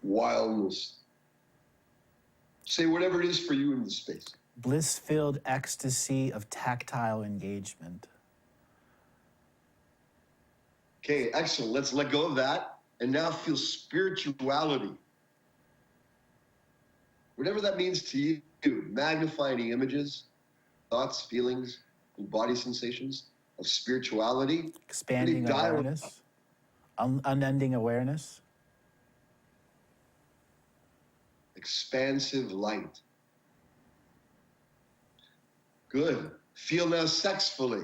Speaker 2: wildness. Say whatever it is for you in the space.
Speaker 1: Bliss-filled ecstasy of tactile engagement.
Speaker 2: Okay, excellent. Let's let go of that and now feel spirituality. Whatever that means to you, magnify any images, thoughts, feelings, and body sensations of spirituality.
Speaker 1: Expanding
Speaker 2: Really
Speaker 1: awareness, unending awareness.
Speaker 2: Expansive light. Good. Feel now sex fully.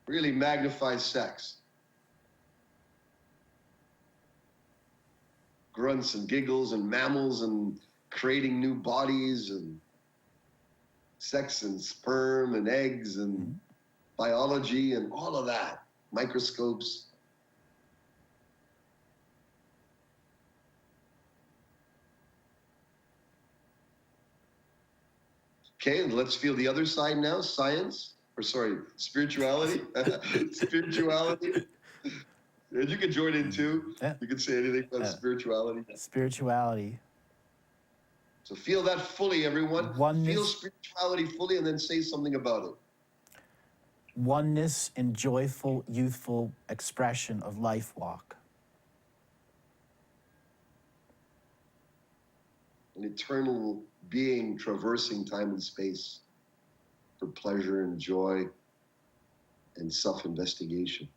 Speaker 2: Really magnify sex. Grunts and giggles and mammals and creating new bodies and sex and sperm and eggs and biology and all of that. Microscopes. Okay, let's feel the other side now, science, or sorry, spirituality. Spirituality. And you can join in too.
Speaker 1: Yeah.
Speaker 2: You can say anything about spirituality.
Speaker 1: Spirituality.
Speaker 2: So feel that fully, everyone.
Speaker 1: Oneness.
Speaker 2: Feel spirituality fully and then say something about it.
Speaker 1: Oneness and joyful, youthful expression of life walk.
Speaker 2: An eternal being traversing time and space for pleasure and joy and self-investigation.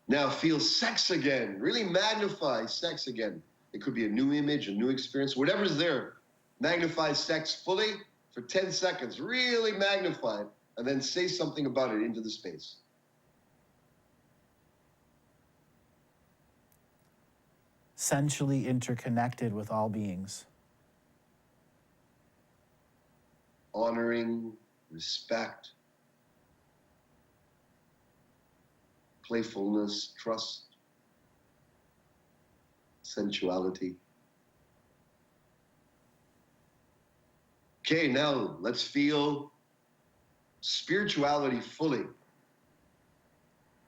Speaker 2: Now feel sex again. Really magnify sex again. It could be a new image, a new experience, whatever's there. Magnify sex fully for 10 seconds. Really magnify it, and then say something about it into the space.
Speaker 1: Sensually interconnected with all beings.
Speaker 2: Honoring, respect, playfulness, trust, sensuality. Okay, now let's feel spirituality fully.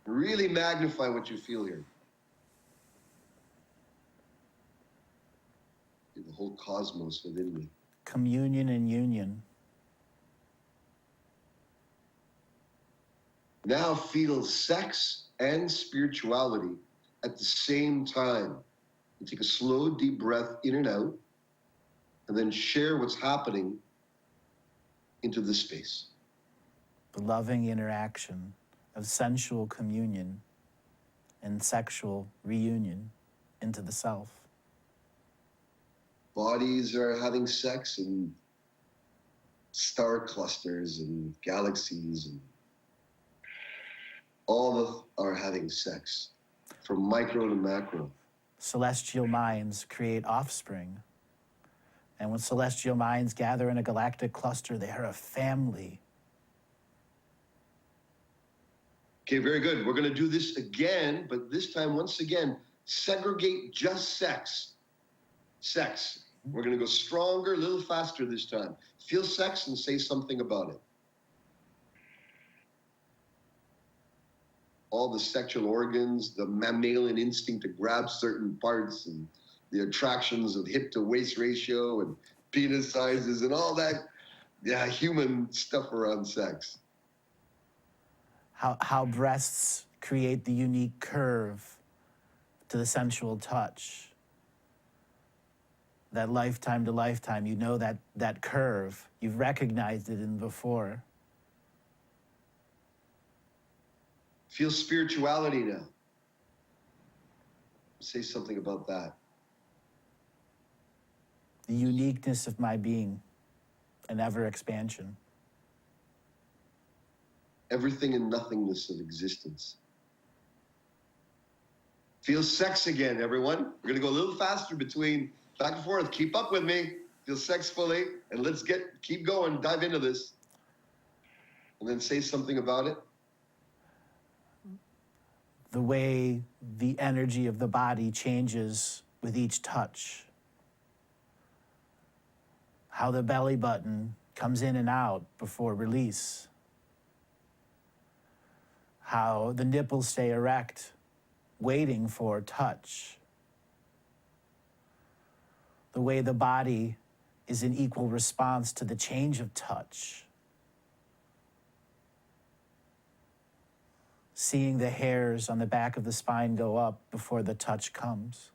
Speaker 2: Really magnify what you feel here. The whole cosmos within me.
Speaker 1: Communion and union.
Speaker 2: Now feel sex and spirituality at the same time. And take a slow, deep breath in and out, and then share what's happening into this space.
Speaker 1: The loving interaction of sensual communion and sexual reunion into the self.
Speaker 2: Bodies are having sex in star clusters and galaxies, and all are having sex, from micro to macro.
Speaker 1: Celestial minds create offspring. And when celestial minds gather in a galactic cluster, they are a family.
Speaker 2: Okay, very good. We're going to do this again, but this time, once again, segregate just sex. Sex. We're going to go stronger, a little faster this time. Feel sex and say something about it. All the sexual organs, the mammalian instinct to grab certain parts, and the attractions of hip to waist ratio and penis sizes and all that, yeah, human stuff around sex.
Speaker 1: How breasts create the unique curve to the sensual touch. That lifetime to lifetime, you know that curve. You've recognized it in before.
Speaker 2: Feel spirituality now. Say something about that.
Speaker 1: The uniqueness of my being, an ever expansion.
Speaker 2: Everything and nothingness of existence. Feel sex again, everyone. We're going to go a little faster between back and forth. Keep up with me. Feel sex fully. And let's keep going. Dive into this. And then say something about it.
Speaker 1: The way the energy of the body changes with each touch. How the belly button comes in and out before release. How the nipples stay erect, waiting for touch. The way the body is in equal response to the change of touch. Seeing the hairs on the back of the spine go up before the touch comes.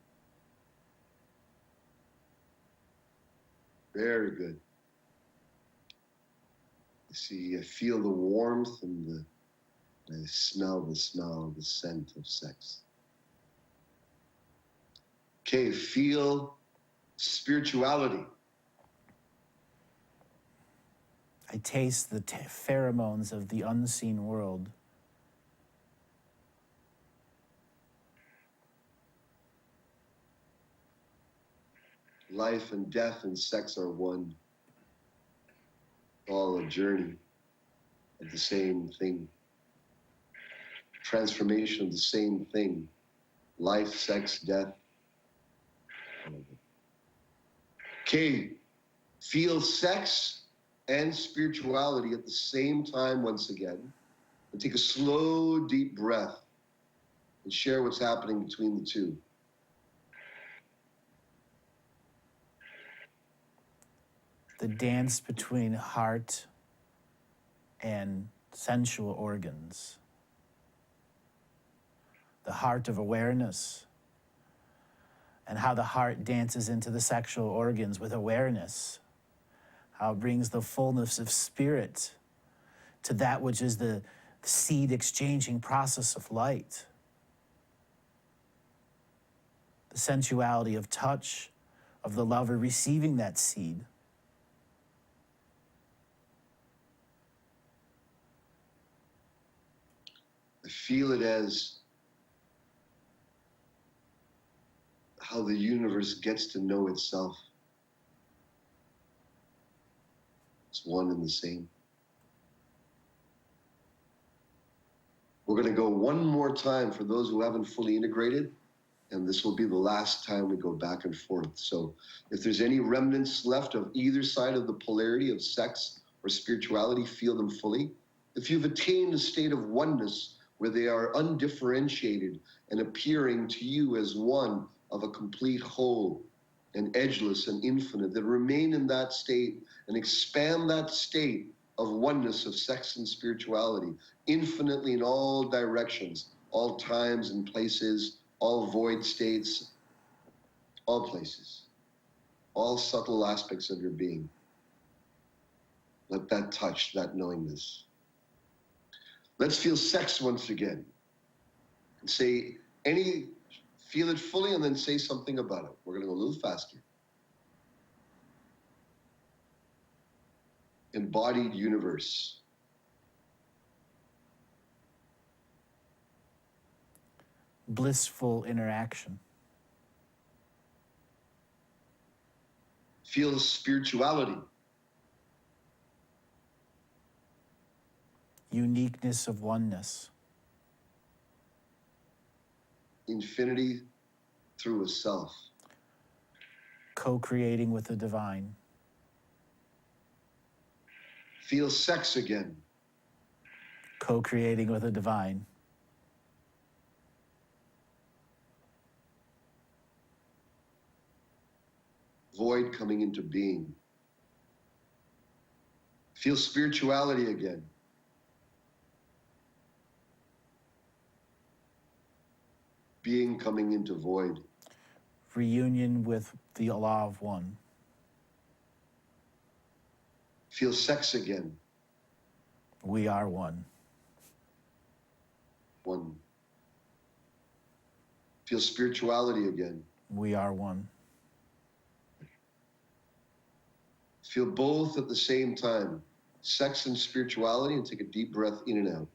Speaker 2: Very good. I feel the warmth and I smell the scent of sex. Okay, feel spirituality.
Speaker 1: I taste the pheromones of the unseen world.
Speaker 2: Life and death and sex are one. All a journey of the same thing. Transformation of the same thing. Life, sex, death. Okay, feel sex and spirituality at the same time once again. And take a slow, deep breath and share what's happening between the two.
Speaker 1: The dance between heart and sensual organs. The heart of awareness, and how the heart dances into the sexual organs with awareness. How it brings the fullness of spirit to that which is the seed exchanging process of light. The sensuality of touch, of the lover receiving that seed.
Speaker 2: I feel it as how the universe gets to know itself. It's one and the same. We're going to go one more time for those who haven't fully integrated, and this will be the last time we go back and forth. So if there's any remnants left of either side of the polarity of sex or spirituality, feel them fully. If you've attained a state of oneness where they are undifferentiated and appearing to you as one of a complete whole and edgeless and infinite, then remain in that state and expand that state of oneness of sex and spirituality infinitely in all directions, all times and places, all void states, all places, all subtle aspects of your being. Let that touch, that knowingness. Let's feel sex once again. And feel it fully and then say something about it. We're going to go a little faster. Embodied universe.
Speaker 1: Blissful interaction.
Speaker 2: Feel spirituality.
Speaker 1: Uniqueness of oneness.
Speaker 2: Infinity through a self.
Speaker 1: Co-creating with the divine.
Speaker 2: Feel sex again.
Speaker 1: Co-creating with the divine.
Speaker 2: Void coming into being. Feel spirituality again. Being coming into void.
Speaker 1: Reunion with the law of one.
Speaker 2: Feel sex again.
Speaker 1: We are one.
Speaker 2: one. Feel spirituality again.
Speaker 1: We are one.
Speaker 2: Feel both at the same time, sex and spirituality, and take a deep breath in and out.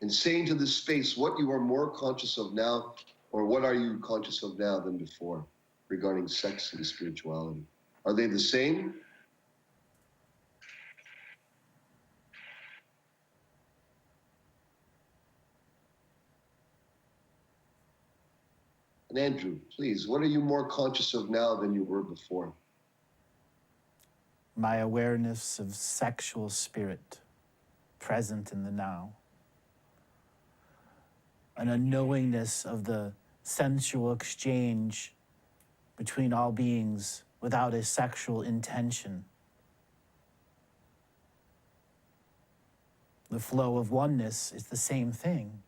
Speaker 2: And say into this space what you are more conscious of now, or what are you conscious of now than before regarding sex and spirituality? Are they the same? And Andrew, please, what are you more conscious of now than you were before?
Speaker 1: My awareness of sexual spirit present in the now. An unknowingness of the sensual exchange between all beings without a sexual intention. The flow of oneness is the same thing.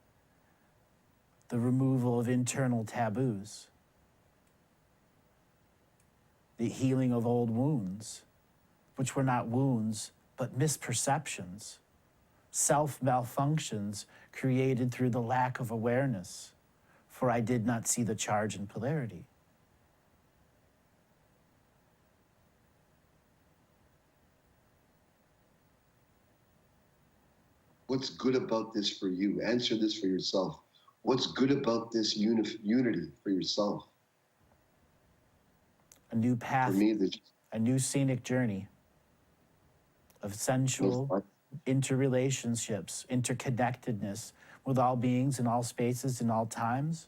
Speaker 1: The removal of internal taboos. The healing of old wounds, which were not wounds, but misperceptions. Self-malfunctions created through the lack of awareness, for I did not see the charge and polarity.
Speaker 2: What's good about this for you? Answer this for yourself. What's good about this unity for yourself?
Speaker 1: A new
Speaker 2: For
Speaker 1: path,
Speaker 2: me,
Speaker 1: a new scenic journey of sensual interrelationships, interconnectedness with all beings in all spaces, in all times,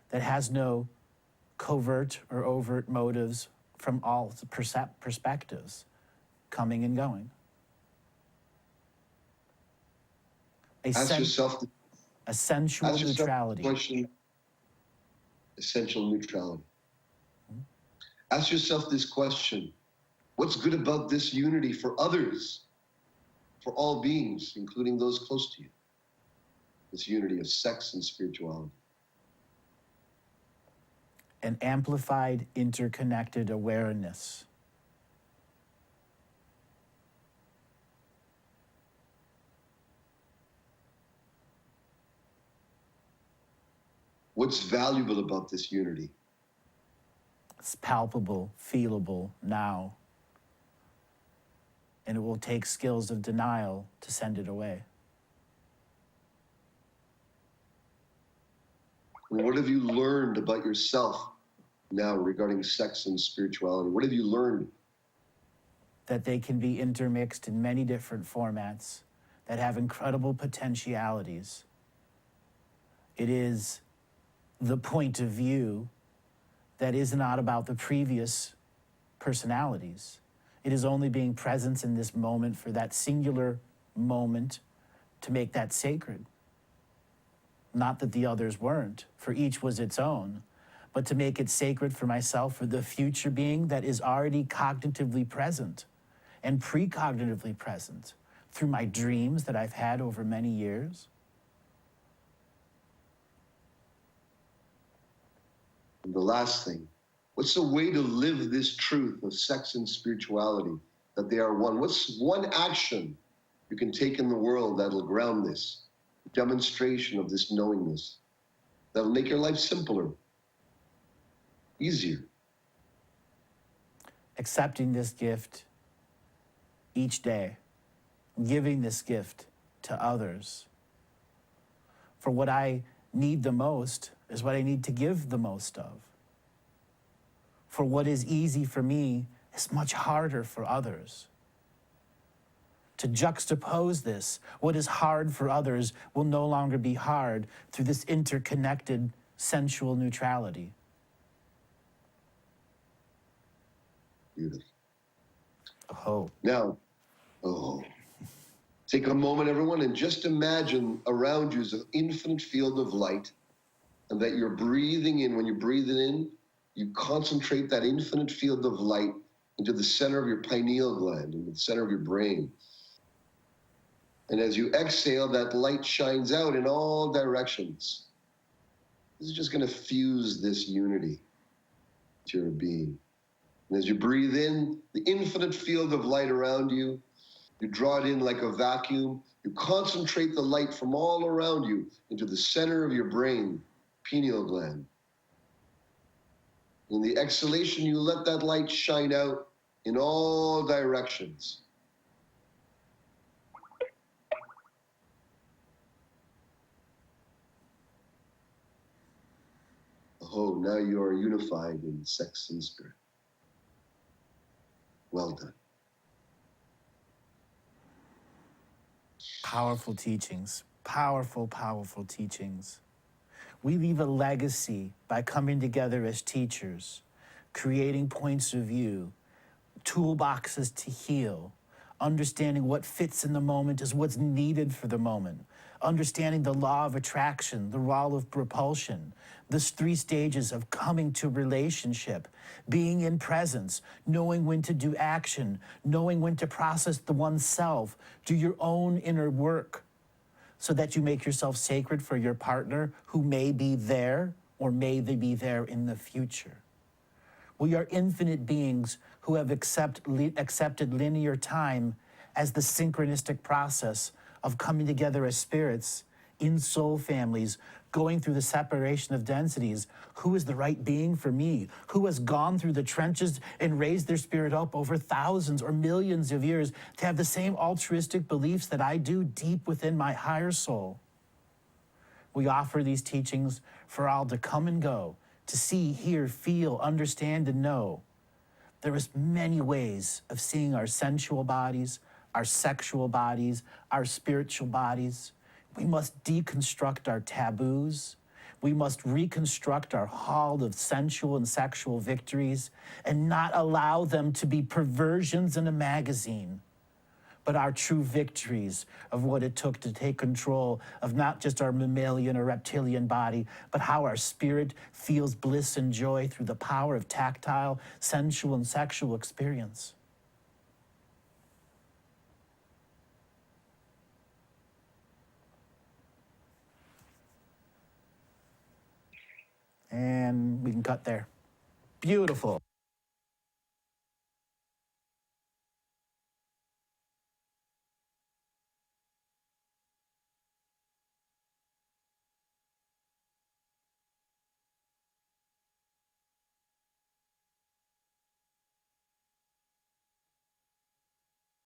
Speaker 1: that has no covert or overt motives from all perspectives, coming and going.
Speaker 2: ask yourself
Speaker 1: a sensual neutrality.
Speaker 2: Question, essential neutrality. Ask yourself this question: what's good about this unity for others, for all beings, including those close to you? This unity of sex and spirituality.
Speaker 1: An amplified, interconnected awareness.
Speaker 2: What's valuable about this unity?
Speaker 1: It's palpable, feelable now. And it will take skills of denial to send it away.
Speaker 2: What have you learned about yourself now regarding sex and spirituality? What have you learned?
Speaker 1: That they can be intermixed in many different formats that have incredible potentialities. It is the point of view that is not about the previous personalities. It is only being present in this moment for that singular moment to make that sacred. Not that the others weren't, for each was its own, but to make it sacred for myself, for the future being that is already cognitively present and precognitively present through my dreams that I've had over many years.
Speaker 2: And the last thing, what's the way to live this truth of sex and spirituality, that they are one? What's one action you can take in the world that'll ground this, demonstration of this knowingness, that'll make your life simpler, easier?
Speaker 1: Accepting this gift each day, giving this gift to others. For what I need the most is what I need to give the most of. For what is easy for me is much harder for others. To juxtapose this, what is hard for others will no longer be hard through this interconnected sensual neutrality.
Speaker 2: Beautiful.
Speaker 1: Oh.
Speaker 2: Now, take a moment, everyone, and just imagine around you is an infinite field of light, and that you're breathing in. When you breathe it in, you concentrate that infinite field of light into the center of your pineal gland, into the center of your brain. And as you exhale, that light shines out in all directions. This is just going to fuse this unity to your being. And as you breathe in the infinite field of light around you, you draw it in like a vacuum. You concentrate the light from all around you into the center of your brain, pineal gland. In the exhalation, you let that light shine out in all directions. Oh, now you are unified in sex and spirit. Well done.
Speaker 1: Powerful teachings, powerful, powerful teachings. We leave a legacy by coming together as teachers, creating points of view, toolboxes to heal, understanding what fits in the moment is what's needed for the moment, understanding the law of attraction, the law of repulsion, the 3 stages of coming to relationship, being in presence, knowing when to do action, knowing when to process the oneself, do your own inner work so that you make yourself sacred for your partner who may be there or may they be there in the future. We are infinite beings who have accepted linear time as the synchronistic process of coming together as spirits in soul families, going through the separation of densities. Who is the right being for me? Who has gone through the trenches and raised their spirit up over thousands or millions of years to have the same altruistic beliefs that I do deep within my higher soul? We offer these teachings for all to come and go, to see, hear, feel, understand, and know. There is many ways of seeing our sensual bodies, our sexual bodies, our spiritual bodies. We must deconstruct our taboos. We must reconstruct our hall of sensual and sexual victories and not allow them to be perversions in a magazine, but our true victories of what it took to take control of not just our mammalian or reptilian body, but how our spirit feels bliss and joy through the power of tactile, sensual, and sexual experience. And we can cut there. Beautiful.